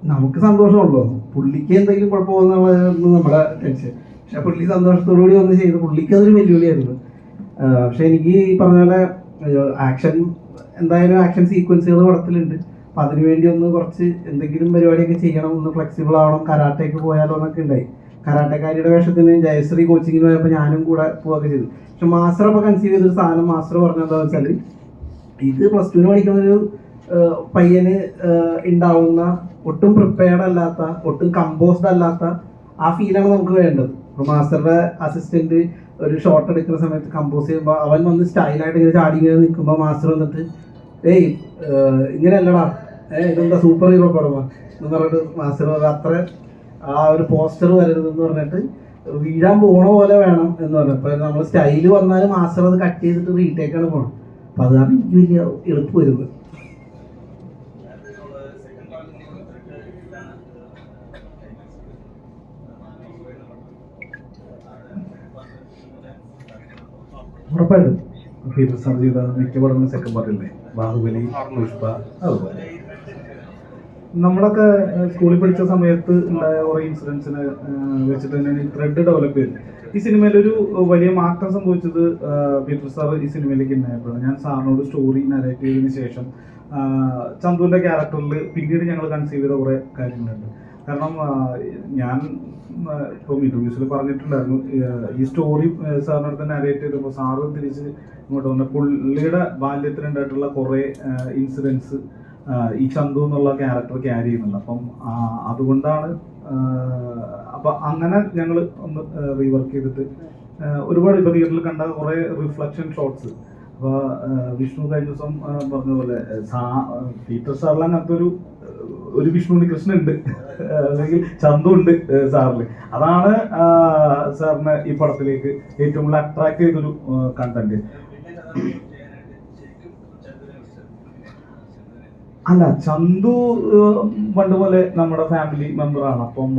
നമുക്ക് സന്തോഷമുള്ളൂ. പുള്ളിക്ക് എന്തെങ്കിലും കുഴപ്പമെന്നുള്ളതായിരുന്നു നമ്മുടെ ടെൻഷൻ. പക്ഷെ പുള്ളി സന്തോഷത്തോടുകൂടി വന്ന് ചെയ്ത് പുള്ളിക്ക് അതൊരു വെല്ലുവിളിയായിരുന്നു. പക്ഷെ എനിക്ക് ഈ പറഞ്ഞ പോലെ ആക്ഷൻ, എന്തായാലും ആക്ഷൻ സീക്വൻസുകൾ പടത്തിലുണ്ട്. അപ്പം അതിനുവേണ്ടി ഒന്ന് കുറച്ച് എന്തെങ്കിലും പരിപാടിയൊക്കെ ചെയ്യണം, ഒന്ന് ഫ്ലെക്സിബിൾ ആവണം, കരാട്ടയ്ക്ക് പോയാലോ എന്നൊക്കെ ഉണ്ടായി. കരാട്ടക്കാരിയുടെ വേഷത്തിന് ജയശ്രീ കോച്ചിങ്ങിന് പോയപ്പോൾ ഞാനും കൂടെ പോവുകയൊക്കെ ചെയ്തു. പക്ഷെ മാസ്റ്റർ അപ്പോൾ കൺസീവ് ചെയ്തൊരു സാധനം മാസ്റ്റർ പറഞ്ഞെന്താണെന്ന് വെച്ചാൽ, ഇത് പ്ലസ് ടുവിന് പഠിക്കുന്നൊരു പയ്യന് ഉണ്ടാവുന്ന ഒട്ടും പ്രിപ്പയർഡ് അല്ലാത്ത, ഒട്ടും കമ്പോസ്ഡ് അല്ലാത്ത ആ ഫീലാണ് നമുക്ക് വേണ്ടത്. അപ്പോൾ മാസ്റ്ററുടെ അസിസ്റ്റന്റ് ഒരു ഷോട്ട് എടുക്കുന്ന സമയത്ത് കമ്പോസ് ചെയ്യുമ്പോൾ അവൻ വന്ന് സ്റ്റൈലായിട്ട് ഇങ്ങനെ ചാടി ഇങ്ങനെ നിൽക്കുമ്പോൾ മാസ്റ്റർ വന്നിട്ട് ഏയ് ഇങ്ങനെയല്ലടാ, ഇതെന്താ സൂപ്പർ ഹീറോ പടമാ എന്ന് പറഞ്ഞിട്ട് മാസ്റ്റർ അത്ര ആ ഒരു പോസ്റ്റർ വരരുതെന്ന് പറഞ്ഞിട്ട് വീഴാൻ പോണ പോലെ വേണം എന്ന് പറഞ്ഞു. അപ്പോൾ നമ്മൾ സ്റ്റൈല് വന്നാലും മാസ്റ്റർ അത് കട്ട് ചെയ്തിട്ട് റീടേക്കാണ് പോകണം. അപ്പം അത് കാരണം എനിക്ക് വലിയ എളുപ്പം വരുന്നത്. ഉറപ്പായിട്ടും പീറ്റർ സാർ ചെയ്ത മിക്ക പടങ്ങളും സെക്കൻഡ് പാർട്ടില്ലേ, ബാഹുബലി, പുഷ്പ. അതുപോലെ നമ്മളൊക്കെ സ്കൂളിൽ പഠിച്ച സമയത്ത് ഉണ്ടായ കുറേ ഇൻസിഡൻസിനെ വെച്ചിട്ട് തന്നെയാണ് ഈ ത്രെഡ് ഡെവലപ്പ് ചെയ്തത്. ഈ സിനിമയിലൊരു വലിയ മാറ്റം സംഭവിച്ചത് പീറ്റർ സാർ ഈ സിനിമയിലേക്ക് ഉണ്ടായപ്പോഴാണ്. ഞാൻ സാറിനോട് സ്റ്റോറി നരേറ്റ് ചെയ്തതിന് ശേഷം ചന്തുവിൻ്റെ ക്യാരക്ടറിൽ പിന്നീട് ഞങ്ങൾ കൺസീവ് ചെയ്ത കുറേ കാര്യങ്ങളുണ്ട്. കാരണം ഞാൻ ഇപ്പോൾ ഇന്റർവ്യൂസിൽ പറഞ്ഞിട്ടുണ്ടായിരുന്നു, ഈ സ്റ്റോറി സാറിൻ്റെ അടുത്ത് നരേറ്റ് ചെയ്തപ്പോൾ സാറ് തിരിച്ച് ഇങ്ങോട്ട് വന്ന പുള്ളിയുടെ ബാല്യത്തിലുണ്ടായിട്ടുള്ള കുറേ ഇൻസിഡൻസ് ഈ ചന്തു എന്നുള്ള ക്യാരക്ടർ ക്യാരി ചെയ്യുന്നുണ്ട്. അപ്പം അതുകൊണ്ടാണ് അപ്പം അങ്ങനെ ഞങ്ങൾ ഒന്ന് റീവർക്ക് ചെയ്തിട്ട് ഒരുപാട് ഇപ്പോൾ തിയേറ്ററിൽ കണ്ട കുറേ റിഫ്ലക്ഷൻ ഷോട്ട്സ്. അപ്പോൾ വിഷ്ണു കഴിഞ്ഞ ദിവസം പറഞ്ഞ പോലെ പീറ്റർ സാറിൽ അങ്ങനത്തെ ഒരു വിഷ്ണു കൃഷ്ണൻ ഉണ്ട്, അല്ലെങ്കിൽ ചന്തു ഉണ്ട് സാറിൽ. അതാണ് സാറിന് ഈ പടത്തിലേക്ക് ഏറ്റവും കൂടുതൽ അട്രാക്ട് ചെയ്തൊരു കണ്ടന്റ്. അല്ല, ചന്തു പണ്ട് പോലെ നമ്മുടെ ഫാമിലി മെമ്പറാണ്. അപ്പം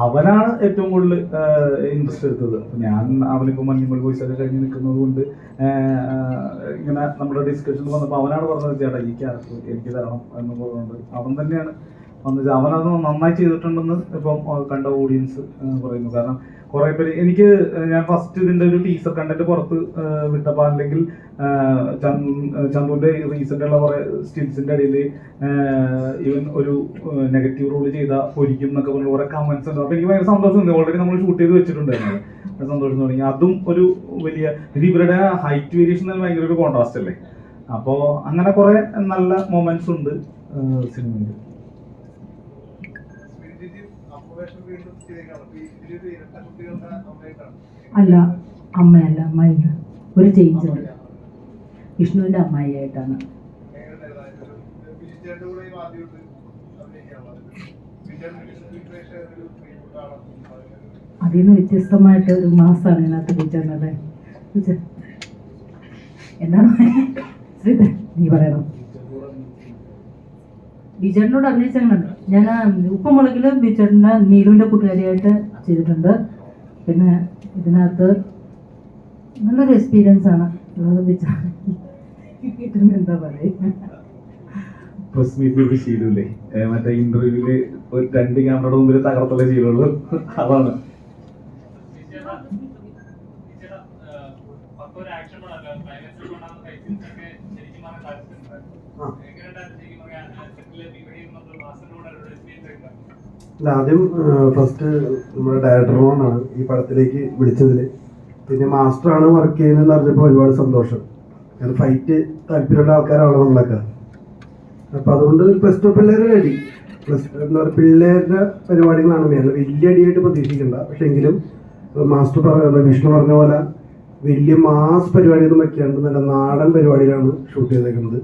അവനാണ് ഏറ്റവും കൂടുതൽ ഇൻട്രസ്റ്റ് എടുത്തത്. ഞാൻ അവനിപ്പോൾ മഞ്ഞുമൽ വോയിസ് ഒക്കെ കഴിഞ്ഞ് നിൽക്കുന്നത് കൊണ്ട് ഇങ്ങനെ നമ്മുടെ ഡിസ്കഷൻ വന്നപ്പോൾ അവനാണ് പറഞ്ഞത്, ചേട്ടാ ഈ ക്യാരക്ടർ എനിക്ക് തരണം എന്ന് പറഞ്ഞുകൊണ്ട് അവൻ തന്നെയാണ് വന്നത്. അവനത് നന്നായി ചെയ്തിട്ടുണ്ടെന്ന് ഇപ്പം കണ്ട ഓഡിയൻസ് പറയുന്നു. കാരണം കുറേ പേര് ഞാൻ ഫസ്റ്റ് ഇതിൻ്റെ ഒരു ടീസർ കണ്ടന്റ് പുറത്ത് വിട്ടപ്പോൾ, അല്ലെങ്കിൽ ചന്തുവിൻ്റെ റീസെൻ്റുള്ള കുറേ സ്റ്റിൽസിൻ്റെ ഇടയിൽ ഇവൻ ഒരു നെഗറ്റീവ് റോൾ ചെയ്താൽ പൊരിക്കും എന്നൊക്കെ പറഞ്ഞ് കുറേ കമൻസ് ഉണ്ട്. അപ്പോൾ എനിക്ക് ഭയങ്കര സന്തോഷമുണ്ട്. ഓൾറെഡി നമ്മൾ ഷൂട്ട് ചെയ്ത് വെച്ചിട്ടുണ്ടായിരുന്നു, സന്തോഷം തുടങ്ങി. അതും ഒരു വലിയ ഇവരുടെ ഹൈറ്റ് വേരിയേഷൻ ഭയങ്കര ഒരു കോൺട്രാസ്റ്റ് അല്ലേ. അപ്പോൾ അങ്ങനെ കുറേ നല്ല മൊമെന്റ്സ് ഉണ്ട് സിനിമയിൽ. അല്ല, അമ്മയല്ല, അമ്മായി. ഒരു ചേഞ്ച് ഉണ്ട്, വിഷ്ണുവിന്റെ അമ്മായിയായിട്ടാണ്. അതിൽ നിന്ന് വ്യത്യസ്തമായിട്ട് ഒരു മാസമാണ് ഇതിനകത്ത് വിളിച്ചത്. എന്താണ് ശ്രീധർ നീ പറയണം? ബിജേട്ടനോട് അഭിനയിച്ചാണ് ഞാൻ ഉപ്പുമുളകില് ബിജേട്ടൻ്റെ നീലുവിൻ്റെ കൂട്ടുകാരിയായിട്ട് ചെയ്തിട്ടുണ്ട്. പിന്നെ ഇതിനകത്ത് നല്ലൊരു എക്സ്പീരിയൻസ് ആണ് എന്താ പറയുക. പ്രസ് മീറ്റ് ശീലമില്ലേ, മറ്റേ ഇന്റർവ്യൂവില് ഒരു 2 ക്യാമറയുടെ മുമ്പിൽ തകർത്തുള്ള ശീലമുള്ളൂ. അതാണ് ആദ്യം ഫസ്റ്റ് നമ്മുടെ ഡയറക്ടറാണ് ഈ പടത്തിലേക്ക് വിളിച്ചതിൽ. പിന്നെ മാസ്റ്ററാണ് വർക്ക് ചെയ്യുന്നതെന്ന് അറിഞ്ഞപ്പോൾ ഒരുപാട് സന്തോഷം. കാരണം ഫൈറ്റ് താല്പര്യമുള്ള ആൾക്കാരാണല്ലോ നമ്മളൊക്കെ. അപ്പം അതുകൊണ്ട് പ്ലസ് ടു പിള്ളേർ റെഡി. പ്ലസ് എന്താ പറയുക, പിള്ളേരുടെ പരിപാടികളാണ് മെയിൻ. വലിയ അടിയായിട്ട് പ്രതീക്ഷിക്കണ്ട. പക്ഷെ എങ്കിലും മാസ്റ്റർ വിഷ്ണു പറഞ്ഞ പോലെ വലിയ മാസ് പരിപാടിയൊന്നും വയ്ക്കാണ്ട് നല്ല നാടൻ പരിപാടിയിലാണ് ഷൂട്ട് ചെയ്തേക്കുന്നത്.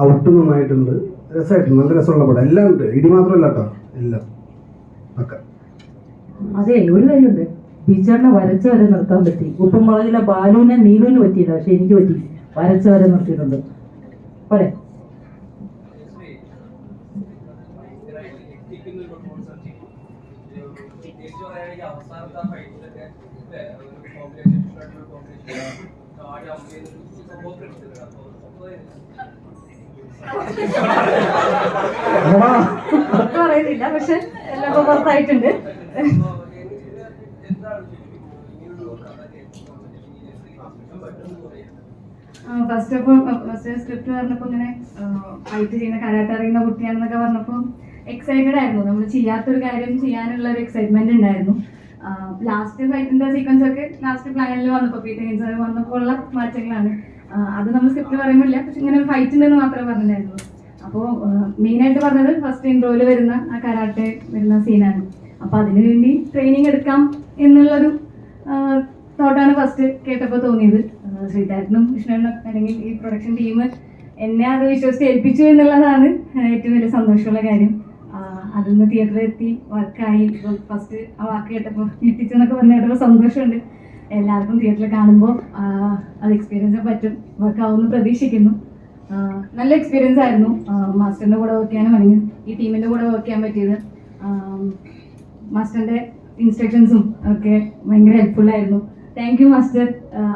ഔട്ട് നന്നായിട്ടുണ്ട്, രസമായിട്ടുണ്ട്, നല്ല രസമുള്ള പടം. എല്ലാം ഉണ്ട്, ഇടി മാത്രമല്ല കേട്ടോ, എല്ലാം ഒക്കെ. അതെ, ഒരു കാര്യമുണ്ട്, ബിജേട്ടനെ വരച്ച വരെ നിർത്താൻ പറ്റി. ഉപ്പുമുളകിലെ ബാലുവിനെ നീലുവിന് പറ്റിയില്ല, പക്ഷെ എനിക്ക് പറ്റി. വരച്ച വരെ നിർത്തിയിട്ടുണ്ട്. പോരെ? പറയാനില്ല, പക്ഷെ എല്ലാം ഇപ്പൊ പുറത്തായിട്ടുണ്ട്. ഫസ്റ്റ് സ്ക്രിപ്റ്റ് പറഞ്ഞപ്പോൾ ഇങ്ങനെ ഫൈറ്റ് ചെയ്യുന്ന കരാട്ടെ അറിയുന്ന കുട്ടിയാണെന്നൊക്കെ പറഞ്ഞപ്പോൾ എക്സൈറ്റഡ് ആയിരുന്നു. നമ്മൾ ചെയ്യാത്തൊരു കാര്യം ചെയ്യാനുള്ള ഒരു എക്സൈറ്റ്മെന്റ് ഉണ്ടായിരുന്നു. ലാസ്റ്റ് ഫൈറ്റിന്റെ സീക്വൻസ് ഒക്കെ ലാസ്റ്റ് പ്ലാനിൽ വന്നപ്പോൾ വന്നപ്പോൾ ഉള്ള മാറ്റങ്ങളാണ്. അത് നമ്മൾ സ്ക്രിപ്റ്റ് പറയുന്നില്ല, പക്ഷെ ഇങ്ങനെ ഒരു ഫൈറ്റ് ഉണ്ടെന്ന് മാത്രമേ പറഞ്ഞിട്ടുണ്ടായിരുന്നു. അപ്പോൾ മെയിനായിട്ട് പറഞ്ഞത് ഫസ്റ്റ് ഇൻട്രോയിൽ വരുന്ന ആ കരാട്ടെ വരുന്ന സീനാണ്. അപ്പോൾ അതിനുവേണ്ടി ട്രെയിനിങ് എടുക്കാം എന്നുള്ളൊരു തോട്ടാണ് ഫസ്റ്റ് കേട്ടപ്പോൾ തോന്നിയത്. ശ്രീതാരനും കൃഷ്ണനും അല്ലെങ്കിൽ ഈ പ്രൊഡക്ഷൻ ടീം എന്നെ അത് വിശ്വസിച്ച് ഏൽപ്പിച്ചു എന്നുള്ളതാണ് ഏറ്റവും വലിയ സന്തോഷമുള്ള കാര്യം. അതിന്ന് തിയേറ്ററിൽ എത്തി വർക്കായി. ഫസ്റ്റ് ആ വാക്ക് കേട്ടപ്പോൾ ഞെട്ടിച്ചെന്നൊക്കെ പറഞ്ഞിട്ടപ്പോൾ സന്തോഷമുണ്ട്. എല്ലാവർക്കും തിയേറ്ററിൽ കാണുമ്പോൾ അത് എക്സ്പീരിയൻസ് പറ്റും, വർക്കാവുമെന്ന് പ്രതീക്ഷിക്കുന്നു. നല്ല എക്സ്പീരിയൻസ് ആയിരുന്നു മാസ്റ്ററിൻ്റെ കൂടെ വർക്ക് ചെയ്യാനും അല്ലെങ്കിൽ ഈ ടീമിൻ്റെ കൂടെ വർക്ക് ചെയ്യാൻ പറ്റിയത്. മാസ്റ്ററിൻ്റെ ഇൻസ്ട്രക്ഷൻസും ഒക്കെ ഭയങ്കര ഹെൽപ്ഫുൾ ആയിരുന്നു. Thank you master.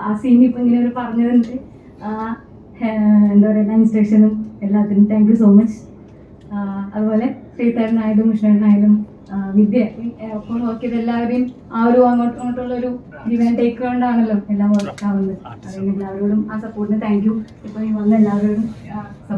ആ സീൻ ഇപ്പം ഇങ്ങനെ ഒരു പറഞ്ഞതിൻ്റെ എന്താ പറയുക ഇൻസ്ട്രക്ഷനും എല്ലാത്തിനും താങ്ക് യു സോ മച്ച്. അതുപോലെ ശ്രീധരനായാലും കൃഷ്ണനായാലും വിദ്യ ഒപ്പം നോക്കിയത് എല്ലാവരെയും ആ ഒരു അങ്ങോട്ടുള്ള ഒരു ഗിവ് ആൻഡ് ടേക്ക് കൊണ്ടാണല്ലോ എല്ലാം വർക്ക് ആവുന്നത്. അല്ലെങ്കിൽ എല്ലാവരോടും ആ സപ്പോർട്ടിന് താങ്ക് യു. ഇപ്പം ഈ വന്ന എല്ലാവരോടും